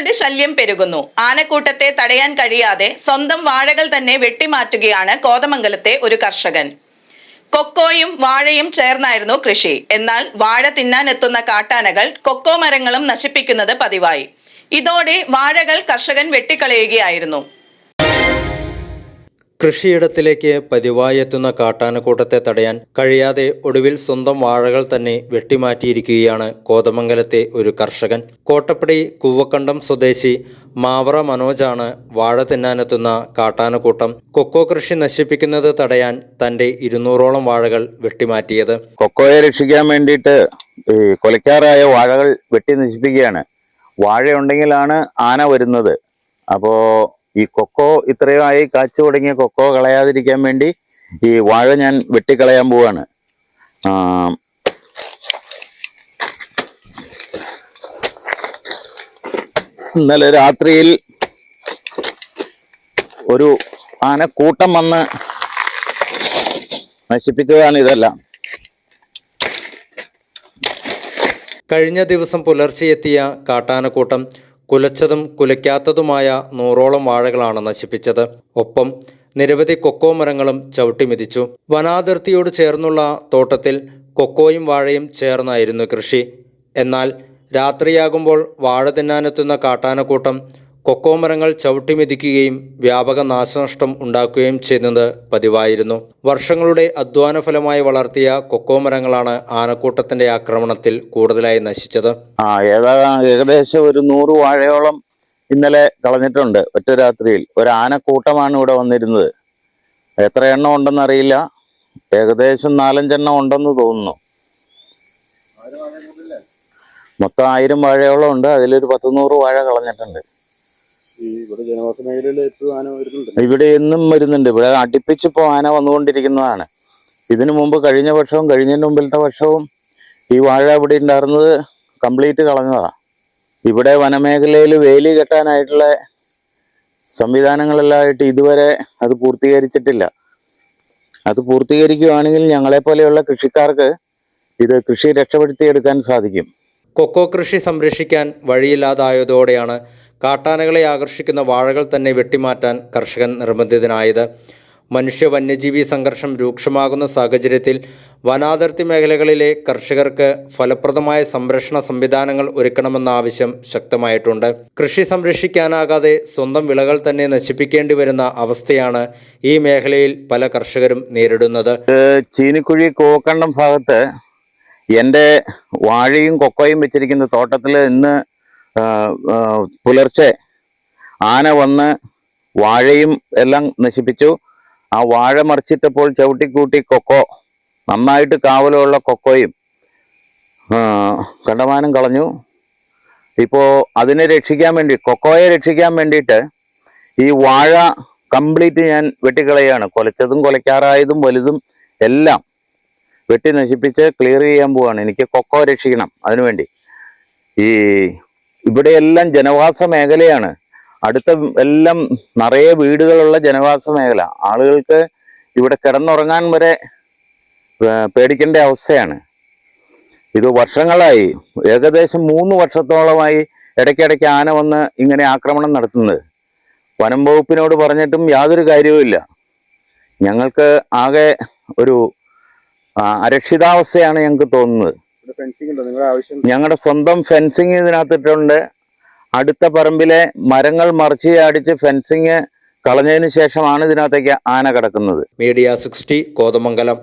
ആനകളുടെ ശല്യം പെരുകുന്നു. ആനക്കൂട്ടത്തെ തടയാൻ കഴിയാതെ സ്വന്തം വാഴകൾ തന്നെ വെട്ടിമാറ്റുകയാണ് കോതമംഗലത്തെ ഒരു കർഷകൻ. കൊക്കോയും വാഴയും ചേർന്നായിരുന്നു കൃഷി. എന്നാൽ വാഴ തിന്നാൻ എത്തുന്ന കാട്ടാനകൾ കൊക്കോ മരങ്ങളും നശിപ്പിക്കുന്നത് പതിവായി. ഇതോടെ വാഴകൾ കർഷകൻ വെട്ടിക്കളയുകയായിരുന്നു. കൃഷിയിടത്തിലേക്ക് പതിവായി എത്തുന്ന കാട്ടാനക്കൂട്ടത്തെ തടയാൻ കഴിയാതെ ഒടുവിൽ സ്വന്തം വാഴകൾ തന്നെ വെട്ടിമാറ്റിയിരിക്കുകയാണ് കോതമംഗലത്തെ ഒരു കർഷകൻ. കോട്ടപ്പടി കൂവക്കണ്ടം സ്വദേശി മാവറ മനോജാണ് വാഴ തിന്നാനെത്തുന്ന കാട്ടാനക്കൂട്ടം കൊക്കോ കൃഷി നശിപ്പിക്കുന്നത് തടയാൻ തന്റെ 200ഓളം വാഴകൾ വെട്ടിമാറ്റിയത്. കൊക്കോയെ രക്ഷിക്കാൻ വേണ്ടിയിട്ട് കൊലക്കാറായ വാഴകൾ വെട്ടി നശിപ്പിക്കുകയാണ്. വാഴയുണ്ടെങ്കിലാണ് ആന വരുന്നത്. അപ്പോൾ ഈ കൊക്കോ ഇത്രയുമായി കാച്ചു തുടങ്ങിയ കൊക്കോ കളയാതിരിക്കാൻ വേണ്ടി ഈ വാഴ ഞാൻ വെട്ടിക്കളയാൻ പോവാണ്. ഇന്നലെ രാത്രിയിൽ ഒരു ആനക്കൂട്ടം വന്ന് നശിപ്പിച്ചതാണ് ഇതെല്ലാം. കഴിഞ്ഞ ദിവസം പുലർച്ചെ എത്തിയ കാട്ടാനക്കൂട്ടം കുലച്ചതും കുലയ്ക്കാത്തതുമായ 100ഓളം വാഴകളാണ് നശിപ്പിച്ചത്. ഒപ്പം നിരവധി കൊക്കോ മരങ്ങളും ചവിട്ടിമെതിച്ചു. വനാതിർത്തിയോട് ചേർന്നുള്ള തോട്ടത്തിൽ കൊക്കോയും വാഴയും ചേർന്നായിരുന്നു കൃഷി. എന്നാൽ രാത്രിയാകുമ്പോൾ വാഴ തിന്നാനെത്തുന്ന കാട്ടാനക്കൂട്ടം കൊക്കോ മരങ്ങൾ ചവിട്ടിമെതിക്കുകയും വ്യാപക നാശനഷ്ടം ഉണ്ടാക്കുകയും ചെയ്യുന്നത് പതിവായിരുന്നു. വർഷങ്ങളുടെ അധ്വാന ഫലമായി വളർത്തിയ കൊക്കോ മരങ്ങളാണ് ആനക്കൂട്ടത്തിന്റെ ആക്രമണത്തിൽ കൂടുതലായി നശിച്ചത്. ഏകദേശം ഒരു 100 വാഴയോളം ഇന്നലെ കളഞ്ഞിട്ടുണ്ട്. ഒറ്റ രാത്രിയിൽ ഒരു ആനക്കൂട്ടമാണ് ഇവിടെ വന്നിരുന്നത്. എത്ര എണ്ണം ഉണ്ടെന്ന് അറിയില്ല. ഏകദേശം 4-5 എണ്ണം ഉണ്ടെന്ന് തോന്നുന്നു. മൊത്തം 1000 വാഴയോളം ഉണ്ട്. അതിലൊരു 10-100 വാഴ കളഞ്ഞിട്ടുണ്ട്. ഇവിടെ എന്നും വരുന്നുണ്ട്. ഇവിടെ അടുപ്പിച്ചിപ്പോ ആന വന്നുകൊണ്ടിരിക്കുന്നതാണ്. ഇതിനു മുമ്പ് കഴിഞ്ഞ വർഷവും കഴിഞ്ഞതിന് മുമ്പിലത്തെ വർഷവും ഈ വാഴ ഇവിടെ ഉണ്ടായിരുന്നത് കംപ്ലീറ്റ് കളഞ്ഞതാ. ഇവിടെ വനമേഖലയിൽ വേലി കെട്ടാനായിട്ടുള്ള സംവിധാനങ്ങളെല്ലാമായിട്ട് ഇതുവരെ അത് പൂർത്തീകരിച്ചിട്ടില്ല. അത് പൂർത്തീകരിക്കുകയാണെങ്കിൽ ഞങ്ങളെപ്പോലെയുള്ള കൃഷിക്കാർക്ക് ഇത് കൃഷി രക്ഷപ്പെടുത്തിയെടുക്കാൻ സാധിക്കും. കൊക്കോ കൃഷി സംരക്ഷിക്കാൻ വഴിയില്ലാതായതോടെയാണ് കാട്ടാനകളെ ആകർഷിക്കുന്ന വാഴകൾ തന്നെ വെട്ടിമാറ്റാൻ കർഷകൻ നിർബന്ധിതനായത്. മനുഷ്യ വന്യജീവി സംഘർഷം രൂക്ഷമാകുന്ന സാഹചര്യത്തിൽ വനാതിർത്തി മേഖലകളിലെ കർഷകർക്ക് ഫലപ്രദമായ സംരക്ഷണ സംവിധാനങ്ങൾ ഒരുക്കണമെന്ന ആവശ്യം ശക്തമായിട്ടുണ്ട്. കൃഷി സംരക്ഷിക്കാനാകാതെ സ്വന്തം വിളകൾ തന്നെ നശിപ്പിക്കേണ്ടി വരുന്ന അവസ്ഥയാണ് ഈ മേഖലയിൽ പല കർഷകരും നേരിടുന്നത്. ചീനിക്കുഴി കൂവക്കണ്ടം ഭാഗത്ത് എൻ്റെ വാഴയും കൊക്കോയും വെച്ചിരിക്കുന്ന തോട്ടത്തിൽ ഇന്ന് പുലർച്ചെ ആന വന്ന് വാഴയും എല്ലാം നശിപ്പിച്ചു. ആ വാഴ മറിച്ചിട്ടപ്പോൾ ചവിട്ടിക്കൂട്ടി കൊക്കോ, നന്നായിട്ട് കാവലുള്ള കൊക്കോയും കണ്ടമാനം കളഞ്ഞു. ഇപ്പോൾ അതിനെ രക്ഷിക്കാൻ വേണ്ടി, കൊക്കോയെ രക്ഷിക്കാൻ വേണ്ടിയിട്ട് ഈ വാഴ കംപ്ലീറ്റ് ഞാൻ വെട്ടിക്കളയാണ്. കൊലച്ചതും കൊലയ്ക്കാറായതും വലുതും എല്ലാം വെട്ടി നശിപ്പിച്ച് ക്ലിയർ ചെയ്യാൻ പോവാണ്. എനിക്ക് കൊക്കോ രക്ഷിക്കണം. അതിനുവേണ്ടി ഇവിടെയെല്ലാം ജനവാസ മേഖലയാണ്. അടുത്ത എല്ലാം നിറയെ വീടുകളുള്ള ജനവാസ മേഖല. ആളുകൾക്ക് ഇവിടെ കിടന്നുറങ്ങാൻ വരെ പേടിക്കേണ്ട അവസ്ഥയാണ്. ഇത് വർഷങ്ങളായി, ഏകദേശം 3 വർഷത്തോളമായി ഇടയ്ക്കിടയ്ക്ക് ആന വന്ന് ഇങ്ങനെ ആക്രമണം നടത്തുന്നത്. വനം വകുപ്പിനോട് പറഞ്ഞിട്ടും യാതൊരു കാര്യവുമില്ല. ഞങ്ങൾക്ക് ആകെ ഒരു അരക്ഷിതാവസ്ഥയാണ് ഞങ്ങൾക്ക് തോന്നുന്നത്. ഞങ്ങളുടെ സ്വന്തം ഫെൻസിങ് ഇതിനകത്തിട്ടുണ്ട്. അടുത്ത പറമ്പിലെ മരങ്ങൾ മറിച്ച് അടിച്ച് ഫെൻസിങ് കളഞ്ഞതിന് ശേഷമാണ് ഇതിനകത്തേക്ക് ആന കിടക്കുന്നത്. മീഡിയ 60 കോതമംഗലം.